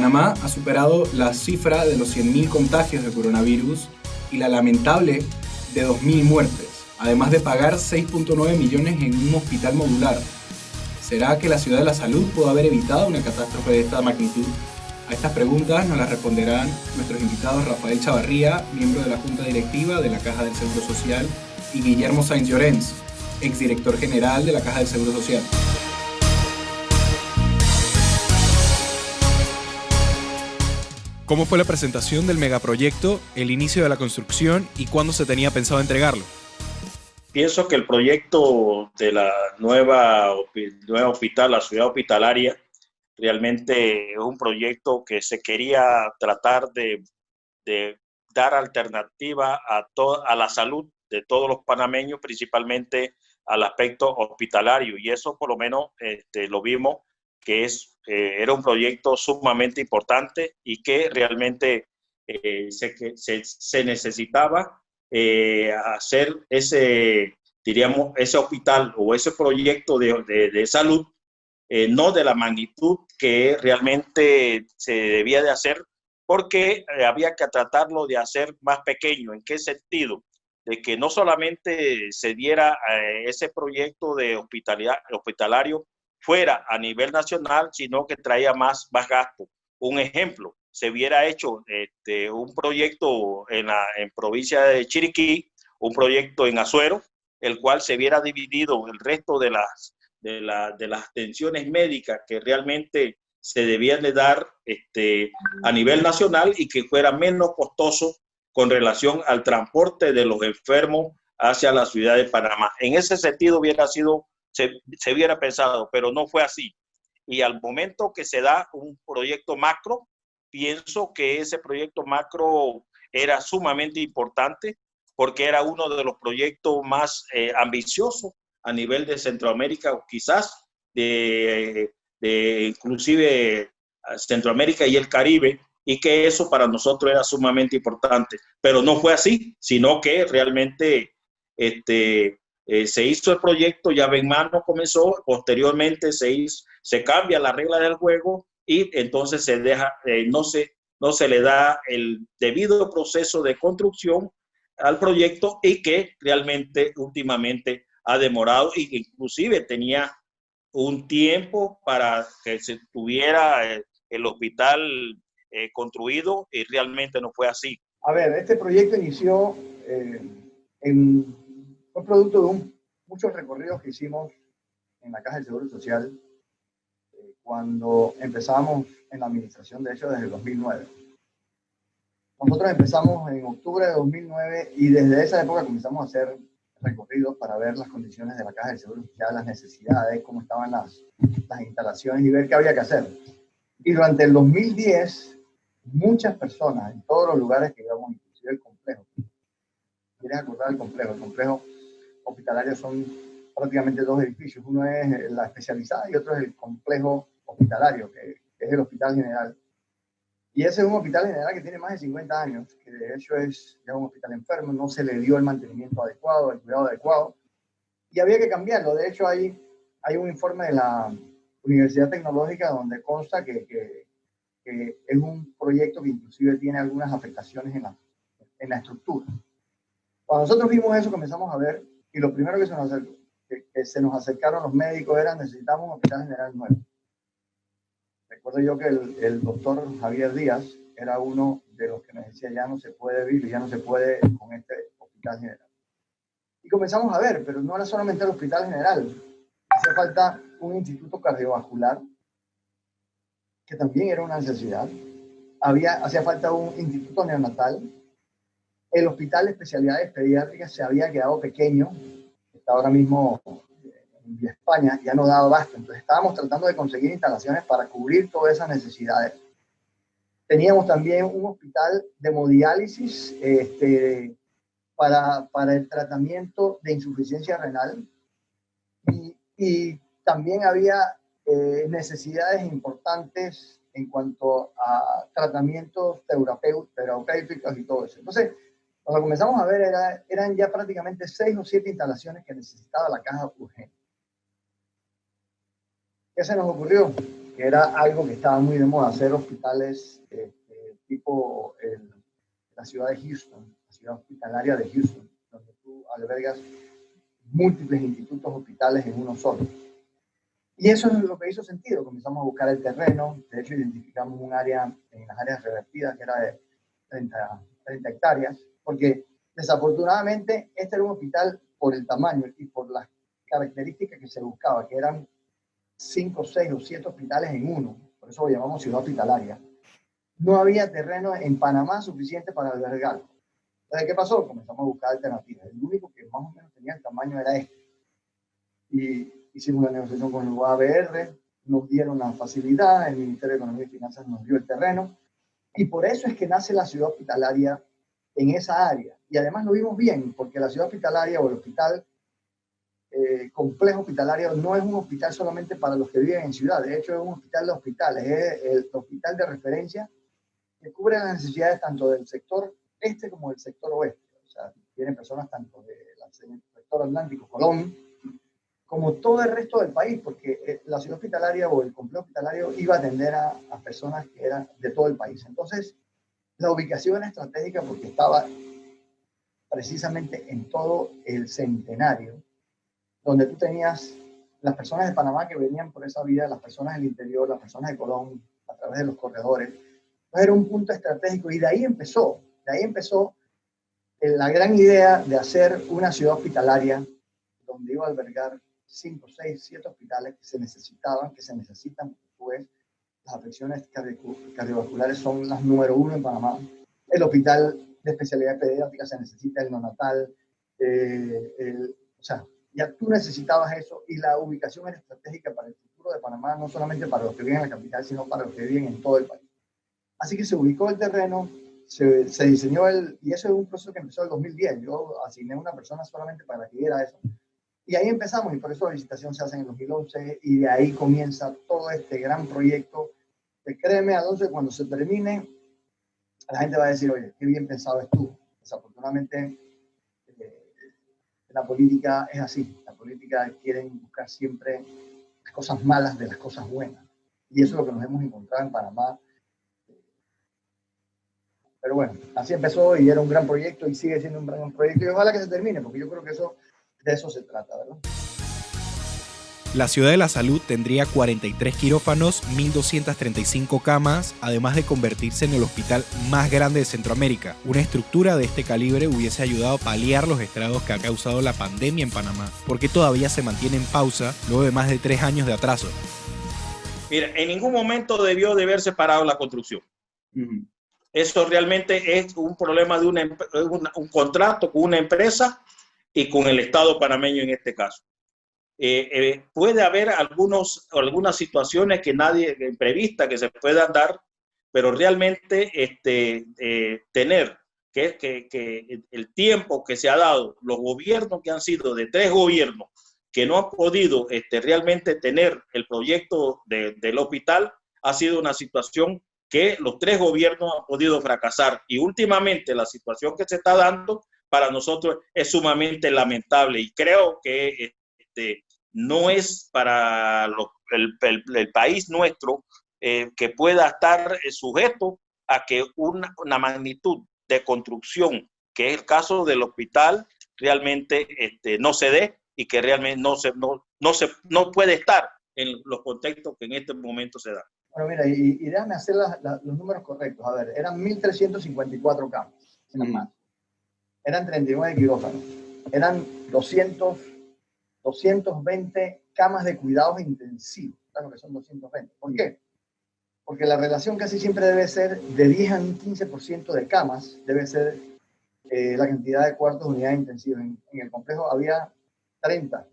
Panamá ha superado la cifra de los 100.000 contagios de coronavirus y la lamentable de 2.000 muertes, además de pagar 6.9 millones en un hospital modular. ¿Será que la Ciudad de la Salud pudo haber evitado una catástrofe de esta magnitud? A estas preguntas nos las responderán nuestros invitados Rafael Chavarría, miembro de la Junta Directiva de la Caja del Seguro Social, y Guillermo Sainz Llorens, exdirector general de la Caja del Seguro Social. ¿Cómo fue la presentación del megaproyecto, el inicio de la construcción y cuándo se tenía pensado entregarlo? Pienso que el proyecto de la nueva hospital, la ciudad hospitalaria, realmente es un proyecto que se quería tratar de dar alternativa a la salud de todos los panameños, principalmente al aspecto hospitalario. Y eso por lo menos lo vimos que era un proyecto sumamente importante y que realmente se necesitaba hacer ese hospital o ese proyecto de salud, no de la magnitud que realmente se debía de hacer, porque había que tratarlo de hacer más pequeño. ¿En qué sentido? De que no solamente se diera ese proyecto de hospitalario fuera a nivel nacional, sino que traía más gasto. Un ejemplo, se hubiera hecho un proyecto en provincia de Chiriquí, un proyecto en Azuero, el cual se hubiera dividido el resto de las atenciones médicas que realmente se debían de dar a nivel nacional y que fuera menos costoso con relación al transporte de los enfermos hacia la ciudad de Panamá. En ese sentido se hubiera pensado, pero no fue así. Y al momento que se da un proyecto macro, pienso que ese proyecto macro era sumamente importante porque era uno de los proyectos más ambiciosos a nivel de Centroamérica, o quizás de inclusive Centroamérica y el Caribe, y que eso para nosotros era sumamente importante. Pero no fue así, sino que realmente se hizo el proyecto, llave en mano comenzó, posteriormente se cambia la regla del juego y entonces se deja, no se le da el debido proceso de construcción al proyecto, y que realmente últimamente ha demorado, y que inclusive tenía un tiempo para que se tuviera el hospital construido, y realmente no fue así. A ver, este proyecto inició fue producto de muchos recorridos que hicimos en la Caja del Seguro Social cuando empezamos en la administración, de hecho desde el 2009. Nosotros empezamos en octubre de 2009 y desde esa época comenzamos a hacer recorridos para ver las condiciones de la Caja del Seguro Social, las necesidades, cómo estaban las instalaciones y ver qué había que hacer. Y durante el 2010, muchas personas en todos los lugares que íbamos, inclusive el complejo. ¿Quieres acordar el complejo? El complejo hospitalario son prácticamente dos edificios. Uno es la especializada y otro es el complejo hospitalario, que es el Hospital General. Y ese es un hospital general que tiene más de 50 años, que de hecho es ya un hospital enfermo, no se le dio el mantenimiento adecuado, el cuidado adecuado, y había que cambiarlo. De hecho, hay un informe de la Universidad Tecnológica donde consta que es un proyecto que inclusive tiene algunas afectaciones en la estructura. Cuando nosotros vimos eso, comenzamos a ver, y lo primero que se nos acercaron los médicos era: necesitamos un hospital general nuevo. Recuerdo yo que el doctor Javier Díaz era uno de los que nos decía: ya no se puede vivir, ya no se puede con este hospital general. Y comenzamos a ver, pero no era solamente el hospital general, hacía falta un instituto cardiovascular, que también era una necesidad. Hacía falta un instituto neonatal. El hospital de especialidades pediátricas se había quedado pequeño, está ahora mismo en España, ya no daba abasto. Entonces estábamos tratando de conseguir instalaciones para cubrir todas esas necesidades. Teníamos también un hospital de hemodiálisis para el tratamiento de insuficiencia renal, y también había necesidades importantes en cuanto a tratamientos terapéuticos y todo eso. Entonces, cuando comenzamos a ver, eran ya prácticamente 6 o 7 instalaciones que necesitaba la caja urgente. ¿Qué se nos ocurrió? que era algo que estaba muy de moda, hacer hospitales tipo la ciudad de Houston, la ciudad hospitalaria de Houston, donde tú albergas múltiples institutos hospitales en uno solo. Y eso es lo que hizo sentido. Comenzamos a buscar el terreno. De hecho, identificamos un área en las áreas revertidas que era de 30 hectáreas, porque desafortunadamente este era un hospital por el tamaño y por las características que se buscaba, que eran 5, 6 o 7 hospitales en uno, por eso lo llamamos ciudad hospitalaria. No había terreno en Panamá suficiente para albergarlo. Entonces, ¿qué pasó? Comenzamos a buscar alternativas. El único que más o menos tenía el tamaño era este. Y hicimos una negociación con el UABR, nos dieron la facilidad, el Ministerio de Economía y Finanzas nos dio el terreno, y por eso es que nace la ciudad hospitalaria en esa área. Y además lo vimos bien, porque la ciudad hospitalaria o el hospital complejo hospitalario no es un hospital solamente para los que viven en ciudad, de hecho es un hospital de hospitales, es el hospital de referencia que cubre las necesidades tanto del sector este como del sector oeste. O sea, tienen personas tanto del sector Atlántico, Colón, como todo el resto del país, porque la ciudad hospitalaria o el complejo hospitalario iba a atender a personas que eran de todo el país. Entonces, la ubicación era estratégica porque estaba precisamente en todo el Centenario, donde tú tenías las personas de Panamá que venían por esa vía, las personas del interior, las personas de Colón, a través de los corredores. Entonces era un punto estratégico y de ahí empezó la gran idea de hacer una ciudad hospitalaria donde iba a albergar 5, 6, 7 hospitales que se necesitaban, que se necesitan, pues las afecciones cardiovasculares son las número 1 en Panamá. El hospital de especialidad pediátrica se necesita, el neonatal, o sea, ya tú necesitabas eso y la ubicación era estratégica para el futuro de Panamá, no solamente para los que viven en la capital, sino para los que viven en todo el país. Así que se ubicó el terreno, se diseñó y eso es un proceso que empezó en el 2010. Yo asigné a una persona solamente para que viera eso. Y ahí empezamos, y por eso la licitación se hace en el 2011, y de ahí comienza todo este gran proyecto, que créeme, Alonso, cuando se termine, la gente va a decir, oye, qué bien pensado estuvo. Desafortunadamente, la política es así. La política quieren buscar siempre las cosas malas de las cosas buenas. Y eso es lo que nos hemos encontrado en Panamá. Pero bueno, así empezó y era un gran proyecto y sigue siendo un gran proyecto. Y ojalá que se termine, porque yo creo que de eso se trata, ¿verdad? La Ciudad de la Salud tendría 43 quirófanos, 1.235 camas, además de convertirse en el hospital más grande de Centroamérica. Una estructura de este calibre hubiese ayudado a paliar los estragos que ha causado la pandemia en Panamá, porque todavía se mantiene en pausa luego de más de 3 años de atraso. Mira, en ningún momento debió de haberse parado la construcción. Eso realmente es un problema de un contrato con una empresa y con el Estado panameño en este caso. Puede haber algunas situaciones que nadie prevista que se puedan dar, pero realmente tener que el tiempo que se ha dado, los gobiernos que han sido de 3 gobiernos que no han podido realmente tener el proyecto del hospital, ha sido una situación que los 3 gobiernos han podido fracasar, y últimamente la situación que se está dando para nosotros es sumamente lamentable, y creo que no es para el país nuestro que pueda estar sujeto a que una magnitud de construcción, que es el caso del hospital, realmente no se dé y que realmente no puede estar en los contextos que en este momento se dan. Bueno, mira, y déjame hacer los números correctos. A ver, eran 1.354 camas en las manos. Eran 39 quirófanos. Eran 220 camas de cuidados intensivos. Claro que son 220. ¿Por qué? Porque la relación casi siempre debe ser de 10 a un 15% de camas, debe ser la cantidad de cuartos de unidades intensivas. En el complejo había 30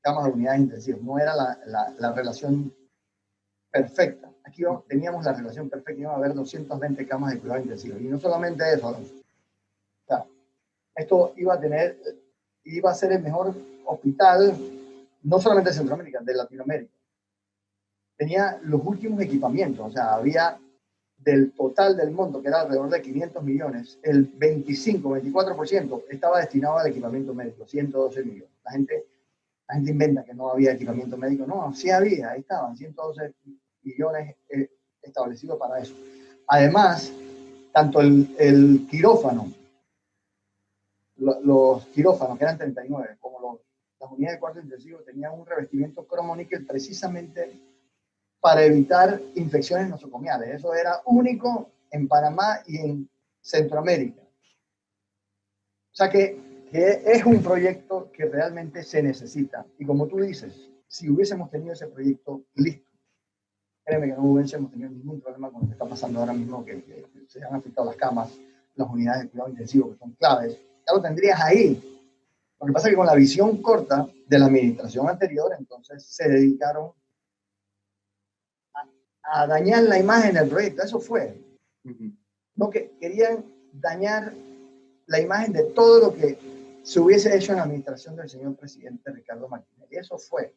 camas de unidades intensivas. No era la relación perfecta. Aquí teníamos la relación perfecta, iba a haber 220 camas de cuidados intensivos. Y no solamente eso, Alonso. O sea, esto iba a ser el mejor hospital, no solamente de Centroamérica, de Latinoamérica. Tenía los últimos equipamientos, o sea, había del total del monto, que era alrededor de 500 millones, el 24% estaba destinado al equipamiento médico, 112 millones. La gente inventa que no había equipamiento médico. No, sí había, ahí estaban, 112 millones establecidos para eso. Además, tanto el quirófano, los quirófanos, que eran 39, como las unidades de cuarto intensivo, tenían un revestimiento cromo-níquel precisamente para evitar infecciones nosocomiales. Eso era único en Panamá y en Centroamérica. O sea que es un proyecto que realmente se necesita. Y como tú dices, si hubiésemos tenido ese proyecto listo, créeme que no hubiésemos tenido ningún problema con lo que está pasando ahora mismo, que se han afectado las camas, las unidades de cuidado intensivo, que son claves. Ya lo tendrías ahí. Lo que pasa es que con la visión corta de la administración anterior, entonces se dedicaron a dañar la imagen del proyecto. Eso fue. No, que querían dañar la imagen de todo lo que se hubiese hecho en la administración del señor presidente Ricardo Martinelli. Y eso fue.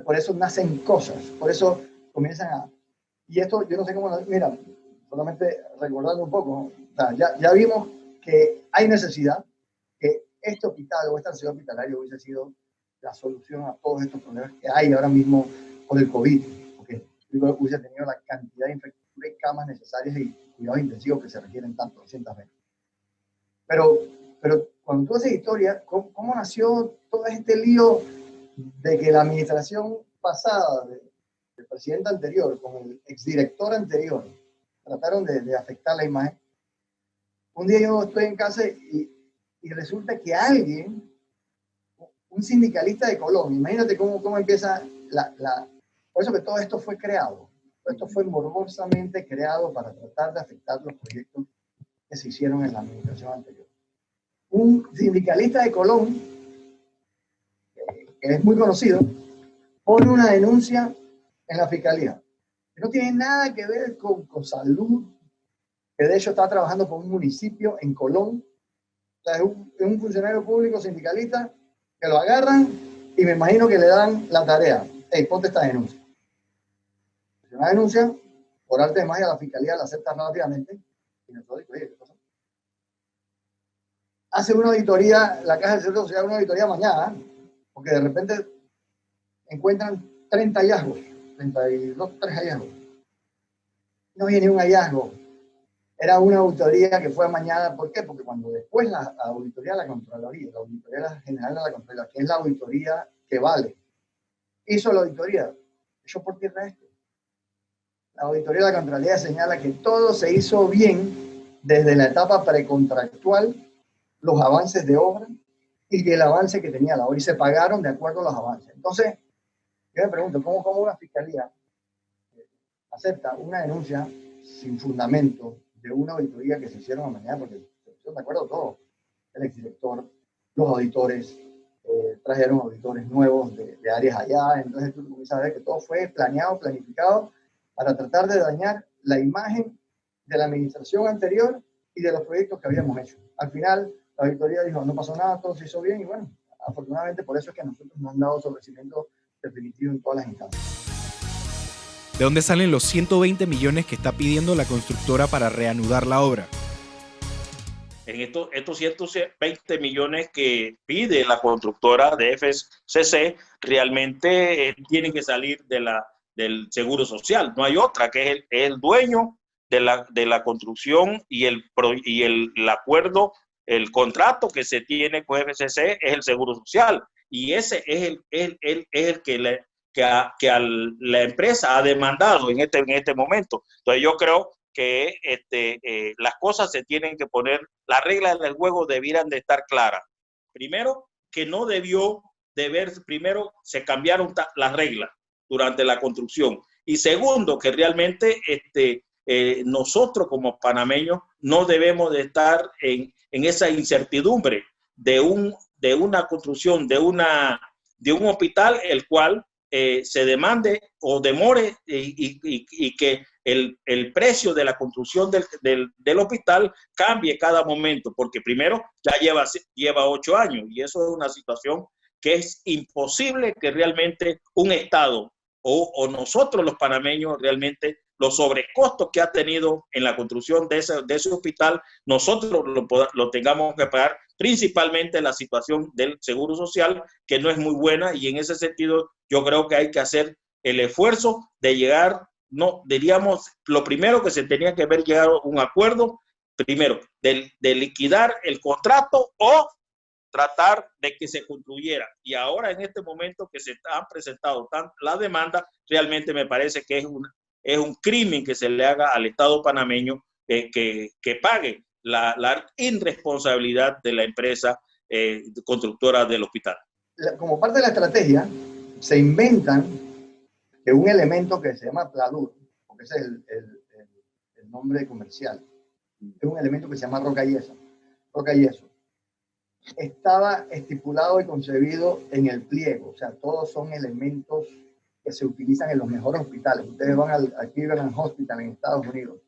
Por eso nacen cosas, por eso comienzan a... Y esto, yo no sé cómo... Mira, solamente recordando un poco, ¿no? O sea, ya vimos que hay necesidad, que este hospital o esta ciudad hospitalaria hubiese sido la solución a todos estos problemas que hay ahora mismo por el COVID, porque hubiese tenido la cantidad de infraestructura y camas necesarias y cuidados intensivos que se requieren tanto, 200 veces. Pero cuando tú haces historia, ¿cómo nació todo este lío de que la administración pasada del presidente anterior con el exdirector anterior trataron de afectar la imagen? Un día yo estoy en casa y resulta que alguien, un sindicalista de Colón, imagínate cómo empieza por eso que todo esto fue creado. Todo esto fue morbosamente creado para tratar de afectar los proyectos que se hicieron en la administración anterior. Un sindicalista de Colón, que es muy conocido, pone una denuncia en la fiscalía, que no tiene nada que ver con salud, que de hecho está trabajando por un municipio en Colón. O sea, es un funcionario público sindicalista que lo agarran y me imagino que le dan la tarea. Hey, ponte esta denuncia. Una denuncia, por arte de magia, la fiscalía la acepta rápidamente. Y nosotros, oye, ¿qué pasa? Hace una auditoría, la Caja del Seguro Social, una auditoría mañana, porque de repente encuentran 30 hallazgos, 32, 3 hallazgos. No viene un hallazgo. Era una auditoría que fue amañada. ¿Por qué? Porque cuando después la auditoría de la Contraloría, la auditoría general de la Contraloría, que es la auditoría que vale, hizo la auditoría, echó por tierra esto. La auditoría de la Contraloría señala que todo se hizo bien desde la etapa precontractual, los avances de obra y el avance que tenía la obra, y se pagaron de acuerdo a los avances. Entonces, yo me pregunto, ¿cómo una fiscalía acepta una denuncia sin fundamento de una auditoría que se hicieron a mañana? Porque se pusieron de acuerdo todos, el exdirector, los auditores, trajeron auditores nuevos de áreas allá. Entonces tú comienzas a ver que todo fue planeado, planificado para tratar de dañar la imagen de la administración anterior y de los proyectos que habíamos hecho. Al final, la auditoría dijo, no pasó nada, todo se hizo bien, y bueno, afortunadamente por eso es que a nosotros nos han dado sobrecimiento definitivo en todas las instancias. ¿De dónde salen los 120 millones que está pidiendo la constructora para reanudar la obra? En estos 120 millones que pide la constructora de FCC, realmente tienen que salir del Seguro Social. No hay otra, que es el dueño de la construcción y el acuerdo, el contrato que se tiene con FCC es el Seguro Social. Y ese es el que la empresa ha demandado en este momento. Entonces yo creo que las cosas se tienen que poner, las reglas del juego debieran de estar claras. Primero, que no debió de ver, primero se cambiaron las reglas durante la construcción. Y segundo, que realmente nosotros como panameños no debemos de estar en esa incertidumbre de una construcción, de un hospital, el cual se demande o demore y que el precio de la construcción del hospital cambie cada momento, porque primero ya lleva 8 años y eso es una situación que es imposible que realmente un Estado o nosotros los panameños realmente los sobrecostos que ha tenido en la construcción de ese hospital, nosotros lo tengamos que pagar, principalmente la situación del Seguro Social, que no es muy buena, y en ese sentido yo creo que hay que hacer el esfuerzo de llegar, no, diríamos, lo primero que se tenía que haber llegado a un acuerdo, primero, de liquidar el contrato o tratar de que se concluyera. Y ahora en este momento que se han presentado la demanda, realmente me parece que es un crimen que se le haga al Estado panameño que pague la irresponsabilidad de la empresa constructora del hospital. Como parte de la estrategia, se inventan que un elemento que se llama pladur, porque ese es el nombre comercial, es un elemento que se llama roca y yeso. Estaba estipulado y concebido en el pliego, o sea, todos son elementos que se utilizan en los mejores hospitales. Ustedes van al Cleveland Hospital en Estados Unidos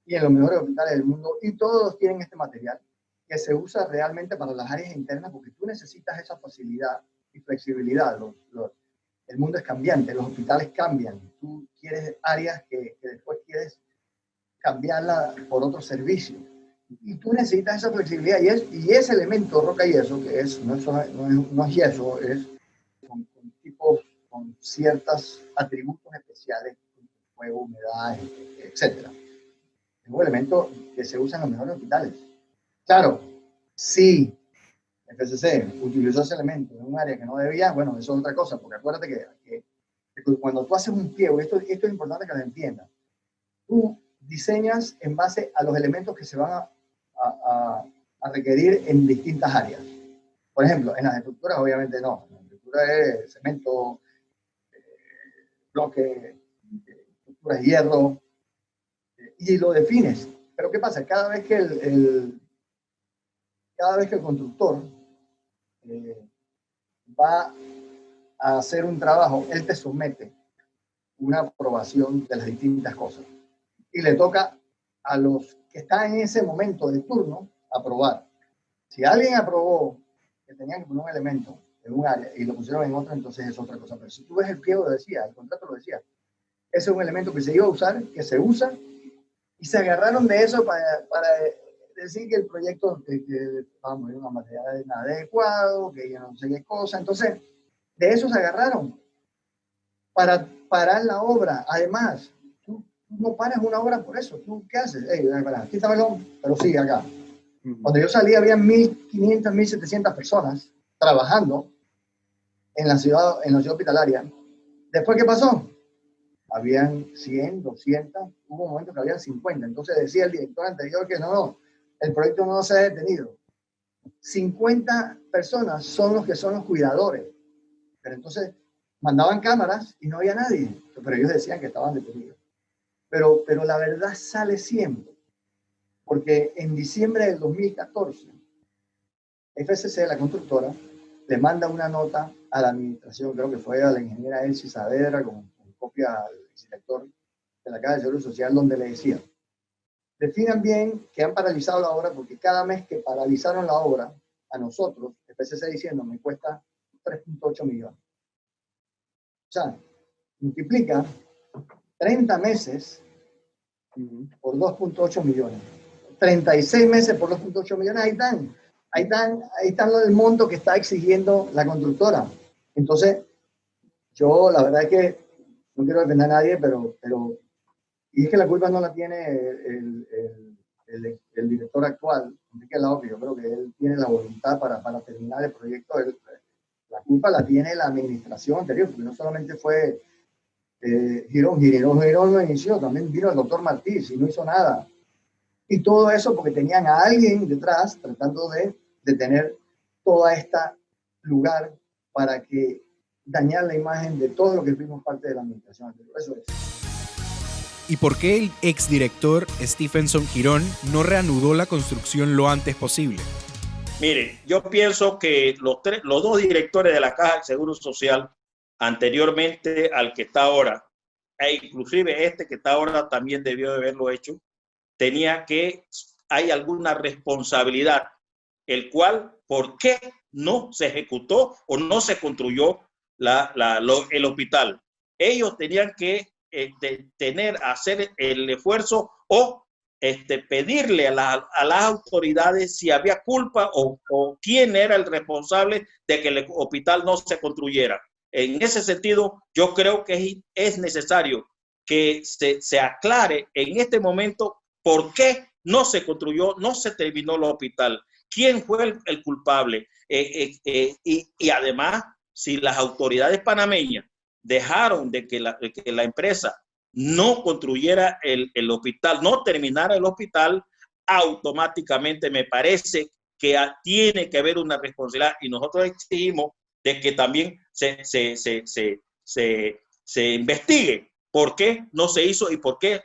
y en los mejores hospitales del mundo, y todos tienen este material que se usa realmente para las áreas internas, porque tú necesitas esa facilidad y flexibilidad. El mundo es cambiante, los hospitales cambian. Tú quieres áreas que después quieres cambiarla por otro servicio. Y tú necesitas esa flexibilidad. Y ese elemento roca y yeso, que no es yeso, es con ciertos atributos especiales, fuego, humedad, etc. Es un elemento que se usa en los mejores hospitales. Claro, sí, el FCC utilizó ese elemento en un área que no debía, bueno, eso es otra cosa, porque acuérdate que cuando tú haces un pliego, esto es importante que lo entiendas, tú diseñas en base a los elementos que se van a requerir en distintas áreas. Por ejemplo, en las estructuras obviamente no, en la estructura es cemento, bloque, estructura de hierro, y lo defines. Pero ¿qué pasa? Cada vez que el constructor va a hacer un trabajo, él te somete una aprobación de las distintas cosas. Y le toca a los que están en ese momento de turno aprobar. Si alguien aprobó que tenían que poner un elemento en un área y lo pusieron en otra, entonces es otra cosa. Pero si tú ves el pliego, lo decía, el contrato lo decía, ese es un elemento que se iba a usar, que se usa, y se agarraron de eso para decir que el proyecto vamos a ir a una material inadecuado, que ya no sé qué cosa. Entonces, de eso se agarraron para parar la obra. Además, tú no paras una obra por eso. ¿Tú qué haces? Quítamelo, pero sigue acá. Cuando yo salí, había 1.500, 1.700 personas trabajando en la ciudad hospitalaria. ¿Después qué pasó? Habían 100, 200, hubo un momento que habían 50. Entonces decía el director anterior que no, el proyecto no se ha detenido. 50 personas son los que son los cuidadores. Pero entonces mandaban cámaras y no había nadie. Pero ellos decían que estaban detenidos. Pero la verdad sale siempre. Porque en diciembre del 2014, FCC, la constructora, le manda una nota a la administración, creo que fue a la ingeniera Elsie Saavedra, con copia al director de la Caja de Seguro Social, donde le decía, definan bien que han paralizado la obra, porque cada mes que paralizaron la obra, a nosotros, el PCC diciendo, me cuesta 3.8 millones. O sea, multiplica 30 meses por 2.8 millones. 36 meses por 2.8 millones, ahí están el monto que está exigiendo la constructora. Entonces, yo la verdad es que no quiero defender a nadie, pero y es que la culpa no la tiene el director actual, Enrique Lao, que yo creo que él tiene la voluntad para terminar el proyecto. La culpa la tiene la administración anterior, porque no solamente fue Girón lo inició, también vino el doctor Martí y no hizo nada. Y todo eso porque tenían a alguien detrás tratando de tener toda esta lugar para que dañar la imagen de todo lo que fuimos parte de la administración anterior. Eso es. ¿Y por qué el exdirector Stephenson Girón no reanudó la construcción lo antes posible? Mire, yo pienso que los dos directores de la Caja de Seguro Social, anteriormente al que está ahora, e inclusive este que está ahora también debió de haberlo hecho, hay alguna responsabilidad, el cual, ¿por qué no se ejecutó o no se construyó el hospital? Ellos tenían que hacer el esfuerzo o pedirle a las autoridades si había culpa o quién era el responsable de que el hospital no se construyera. En ese sentido, yo creo que es necesario que se aclare en este momento por qué no se construyó, no se terminó el hospital, quién fue el culpable. Y además, si las autoridades panameñas dejaron de que la empresa no construyera el hospital, no terminara el hospital, automáticamente me parece que tiene que haber una responsabilidad, y nosotros exigimos de que también se investigue por qué no se hizo y por qué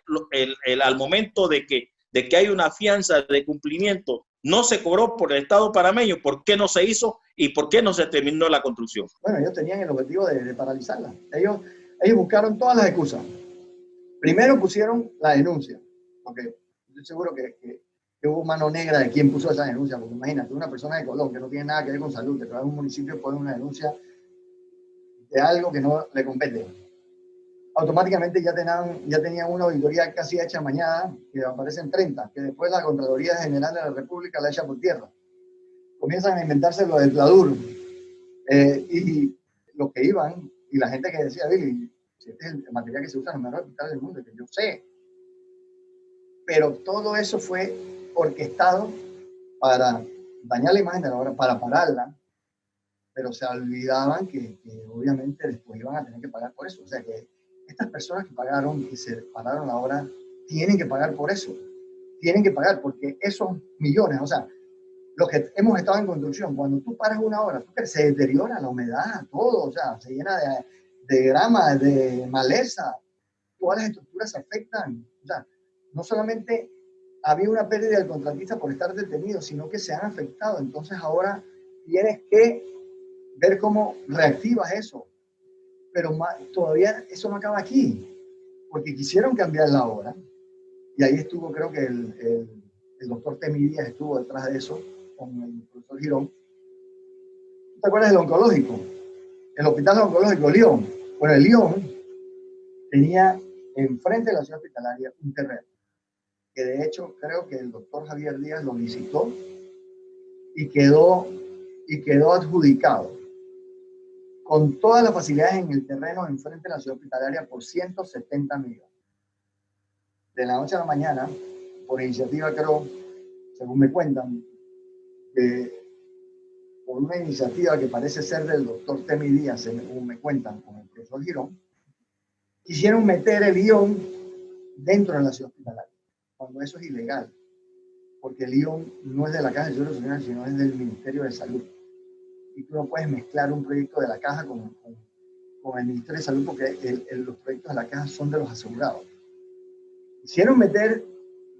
al momento de que hay una fianza de cumplimiento no se cobró por el Estado panameño, por qué no se hizo y por qué no se terminó la construcción. Bueno, ellos tenían el objetivo de paralizarla. Ellos buscaron todas las excusas. Primero pusieron la denuncia, porque estoy seguro que hubo mano negra de quién puso esa denuncia, porque imagínate, una persona de Colón que no tiene nada que ver con salud, que trabaja en un municipio, pone una denuncia de algo que no le compete. Automáticamente ya tenían una auditoría casi hecha mañana, que aparecen 30, que después la Contraloría General de la República la echa por tierra. Comienzan a inventarse lo del Pladur, y los que iban, y la gente que decía, Billy, si este es el material que se usa en los mejores hospitales del mundo, que yo sé. Pero todo eso fue orquestado para dañar la imagen de la obra, para pararla, pero se olvidaban que obviamente después iban a tener que pagar por eso. O sea que estas personas que pagaron, que se pararon la obra, tienen que pagar por eso. Tienen que pagar porque esos millones, o sea, los que hemos estado en construcción, cuando tú paras una obra, se deteriora la humedad, todo, o sea, se llena de grama, de maleza, todas las estructuras se afectan. O sea, no solamente había una pérdida del contratista por estar detenido, sino que se han afectado. Entonces ahora tienes que ver cómo reactivas eso. Pero todavía eso no acaba aquí, porque quisieron cambiar la obra, y ahí estuvo, creo que el doctor Temi Díaz estuvo detrás de eso, con el profesor Girón. ¿Te acuerdas del oncológico? El hospital oncológico Lyon. Bueno, el Lyon tenía enfrente de la ciudad hospitalaria un terreno, que de hecho creo que el doctor Javier Díaz lo licitó y quedó adjudicado con todas las facilidades en el terreno enfrente de la ciudad hospitalaria por 170 millones. De la noche a la mañana, por iniciativa, creo, según me cuentan, por una iniciativa que parece ser del doctor Temi Díaz, según me cuentan, con el profesor Girón, quisieron meter el Lyon dentro de la ciudad hospitalaria, cuando eso es ilegal, porque el Lyon no es de la Caja de Seguro Social, sino es del Ministerio de Salud. Y tú no puedes mezclar un proyecto de la Caja con el Ministerio de Salud, porque los proyectos de la Caja son de los asegurados. Hicieron meter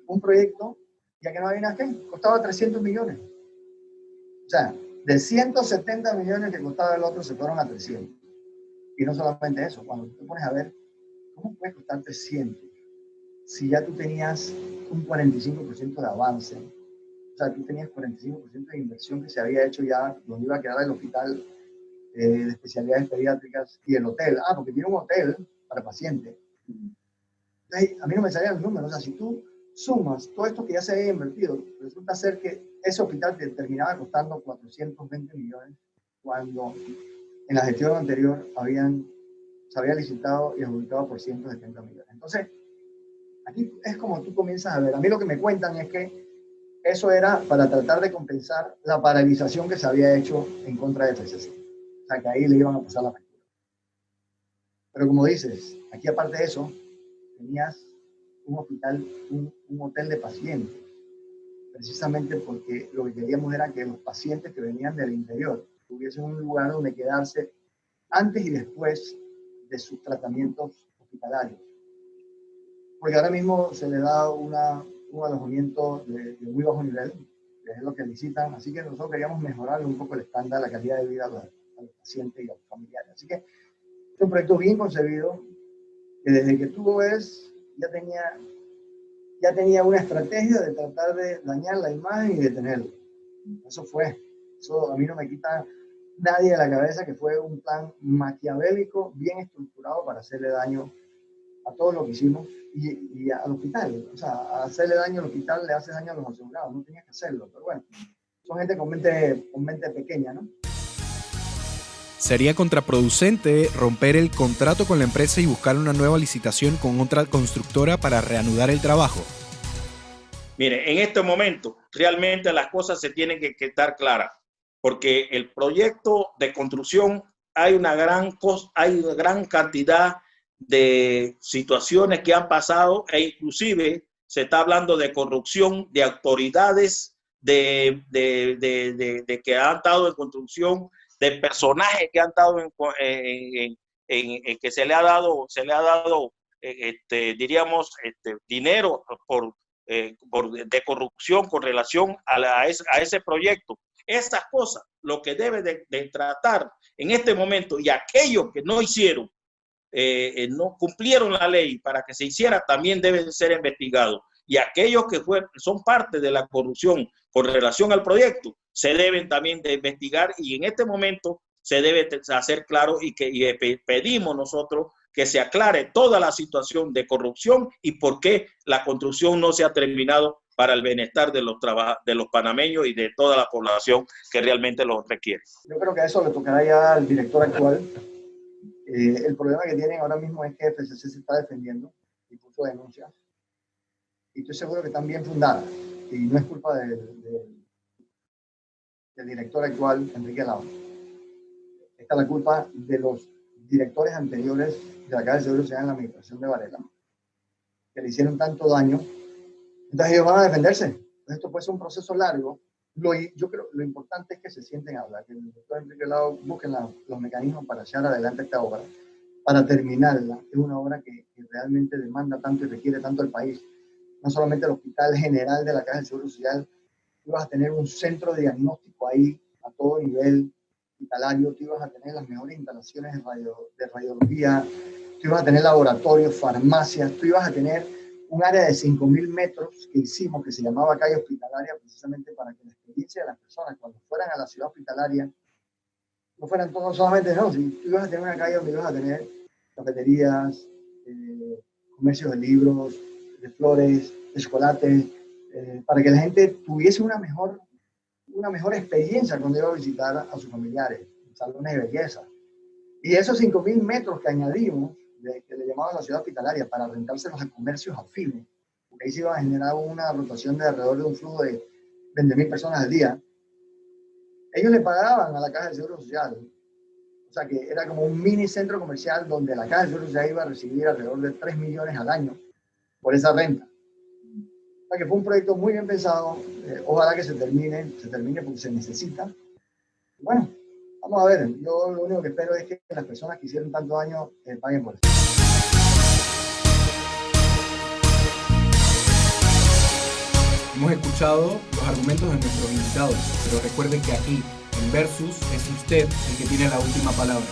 un proyecto, ya que no había nada que costaba 300 millones. O sea, de 170 millones que costaba el otro, se fueron a 300. Y no solamente eso, cuando tú te pones a ver, ¿cómo puede costar 300? Si ya tú tenías un 45% de avance, o sea, tú tenías 45% de inversión que se había hecho ya, donde iba a quedar el hospital de especialidades pediátricas y el hotel. Porque tiene un hotel para pacientes. Entonces, a mí no me salían los números. O sea, si tú sumas todo esto que ya se había invertido, resulta ser que ese hospital te terminaba costando 420 millones, cuando en la gestión anterior se había licitado y adjudicado por 170 millones. Entonces, aquí es como tú comienzas a ver. A mí lo que me cuentan es que eso era para tratar de compensar la paralización que se había hecho en contra de FCC. O sea, que ahí le iban a pasar la factura. Pero como dices, aquí aparte de eso, tenías un hospital, un hotel de pacientes, precisamente porque lo que queríamos era que los pacientes que venían del interior tuviesen un lugar donde quedarse antes y después de sus tratamientos hospitalarios. Porque ahora mismo se le da un alojamiento de muy bajo nivel, que es lo que licitan, así que nosotros queríamos mejorar un poco el estándar, la calidad de vida a los pacientes y a los familiares. Así que es un proyecto bien concebido, que desde que tú lo ves, ya tenía una estrategia de tratar de dañar la imagen y detenerlo. Eso a mí no me quita nadie de la cabeza, que fue un plan maquiavélico, bien estructurado para hacerle daño a todo lo que hicimos y al hospital. O sea, hacerle daño al hospital le hace daño a los asegurados, no tenías que hacerlo, pero bueno, son gente con mente pequeña, ¿no? Sería contraproducente romper el contrato con la empresa y buscar una nueva licitación con otra constructora para reanudar el trabajo. Mire, en este momento realmente las cosas se tienen que estar claras, porque el proyecto de construcción hay una gran cantidad de situaciones que han pasado e inclusive se está hablando de corrupción de autoridades de que han estado en construcción, de personajes que han estado en que se le ha dado diríamos dinero de corrupción con relación a ese proyecto. Esas cosas, lo que debe de tratar en este momento, y aquellos que no hicieron, no cumplieron la ley para que se hiciera, también deben ser investigados. Y aquellos que son parte de la corrupción con relación al proyecto, se deben también de investigar, y en este momento se debe hacer claro y pedimos nosotros que se aclare toda la situación de corrupción y por qué la construcción no se ha terminado para el bienestar de los panameños y de toda la población que realmente lo requiere. Yo creo que a eso le tocará ya al director actual. El problema que tienen ahora mismo es que FCC se está defendiendo y puso denuncias. Y estoy seguro que están bien fundadas. Y no es culpa del director actual, Enrique Lao. Esta es la culpa de los directores anteriores de la Caja de Seguro Social en la administración de Varela, que le hicieron tanto daño. Entonces ellos van a defenderse. Entonces esto puede ser un proceso largo. Yo creo lo importante es que se sienten a hablar, que el doctor Enrique Lao busquen los mecanismos para echar adelante esta obra, para terminarla. Es una obra que realmente demanda tanto y requiere tanto el país. No solamente el Hospital General de la Caja de Seguro Social, tú vas a tener un centro de diagnóstico ahí a todo nivel hospitalario, tú ibas a tener las mejores instalaciones de radiología, tú ibas a tener laboratorios, farmacias, tú ibas a tener un área de 5.000 metros que hicimos, que se llamaba calle hospitalaria, precisamente para que la experiencia de las personas cuando fueran a la ciudad hospitalaria no fueran todos solamente, no, si tú ibas a tener una calle donde ibas a tener cafeterías, comercios de libros, de flores, de chocolate, para que la gente tuviese una mejor experiencia cuando iba a visitar a sus familiares, salones de belleza. Y esos 5.000 metros que añadimos, que le llamaban la ciudad hospitalaria, para rentárselos a comercios afines, porque ahí se iba a generar una rotación de alrededor de un flujo de 20.000 personas al día, ellos le pagaban a la Caja de Seguro Social. O sea que era como un mini centro comercial donde la Caja de Seguro Social iba a recibir alrededor de 3 millones al año por esa renta. O sea que fue un proyecto muy bien pensado. Ojalá que se termine porque se necesita. Bueno, vamos a ver. Yo lo único que espero es que las personas que hicieron tanto daño paguen por eso. Hemos escuchado los argumentos de nuestros invitados, pero recuerden que aquí, en Versus, es usted el que tiene la última palabra.